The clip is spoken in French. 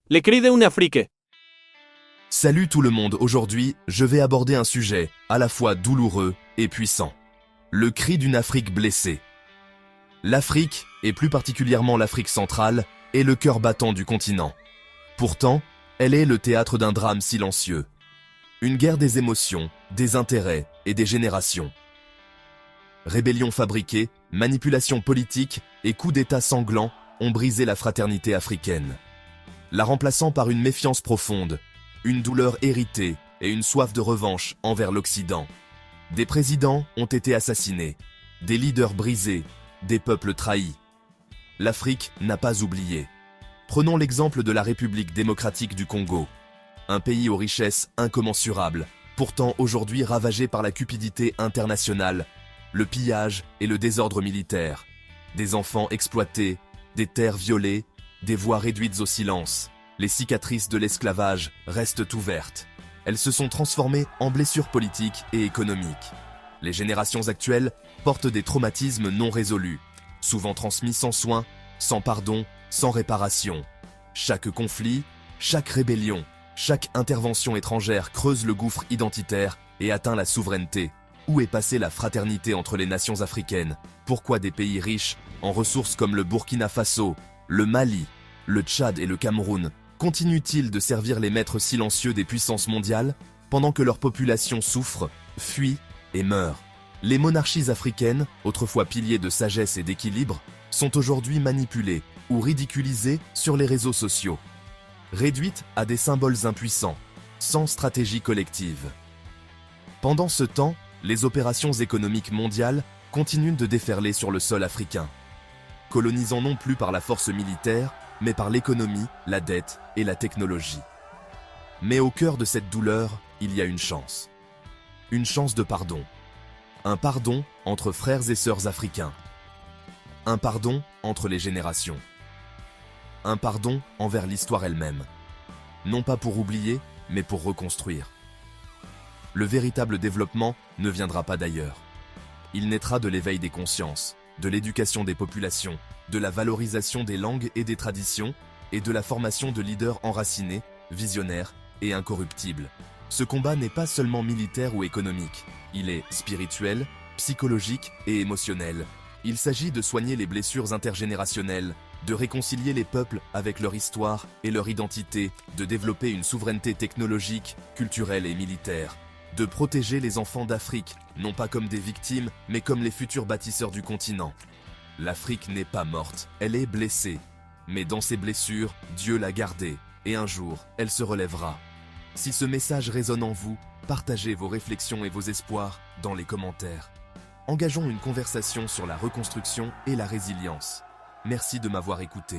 Le cri d'un Afrique. Salut tout le monde, aujourd'hui, je vais aborder un sujet à la fois douloureux et puissant. Le cri d'une Afrique blessée. L'Afrique, et plus particulièrement l'Afrique centrale, est le cœur battant du continent. Pourtant, elle est le théâtre d'un drame silencieux. Une guerre des émotions, des intérêts et des générations. Rébellions fabriquées, manipulations politiques et coups d'État sanglants ont brisé la fraternité africaine, la remplaçant par une méfiance profonde, une douleur héritée et une soif de revanche envers l'Occident. Des présidents ont été assassinés, des leaders brisés, des peuples trahis. L'Afrique n'a pas oublié. Prenons l'exemple de la République démocratique du Congo, un pays aux richesses incommensurables, pourtant aujourd'hui ravagé par la cupidité internationale, le pillage et le désordre militaire, des enfants exploités, des terres violées, des voix réduites au silence. Les cicatrices de l'esclavage restent ouvertes. Elles se sont transformées en blessures politiques et économiques. Les générations actuelles portent des traumatismes non résolus, souvent transmis sans soin, sans pardon, sans réparation. Chaque conflit, chaque rébellion, chaque intervention étrangère creuse le gouffre identitaire et atteint la souveraineté. Où est passée la fraternité entre les nations africaines? Pourquoi des pays riches, en ressources comme le Burkina Faso, le Mali, le Tchad et le Cameroun, continuent-ils de servir les maîtres silencieux des puissances mondiales, pendant que leur population souffre, fuit et meurt? Les monarchies africaines, autrefois piliers de sagesse et d'équilibre, sont aujourd'hui manipulées ou ridiculisées sur les réseaux sociaux, réduites à des symboles impuissants, sans stratégie collective. Pendant ce temps, les opérations économiques mondiales continuent de déferler sur le sol africain, colonisant non plus par la force militaire, mais par l'économie, la dette et la technologie. Mais au cœur de cette douleur, il y a une chance. Une chance de pardon. Un pardon entre frères et sœurs africains. Un pardon entre les générations. Un pardon envers l'histoire elle-même. Non pas pour oublier, mais pour reconstruire. Le véritable développement ne viendra pas d'ailleurs. Il naîtra de l'éveil des consciences, de l'éducation des populations, de la valorisation des langues et des traditions, et de la formation de leaders enracinés, visionnaires et incorruptibles. Ce combat n'est pas seulement militaire ou économique, il est spirituel, psychologique et émotionnel. Il s'agit de soigner les blessures intergénérationnelles, de réconcilier les peuples avec leur histoire et leur identité, de développer une souveraineté technologique, culturelle et militaire, de protéger les enfants d'Afrique, non pas comme des victimes, mais comme les futurs bâtisseurs du continent. L'Afrique n'est pas morte, elle est blessée. Mais dans ses blessures, Dieu l'a gardée, et un jour, elle se relèvera. Si ce message résonne en vous, partagez vos réflexions et vos espoirs dans les commentaires. Engageons une conversation sur la reconstruction et la résilience. Merci de m'avoir écouté.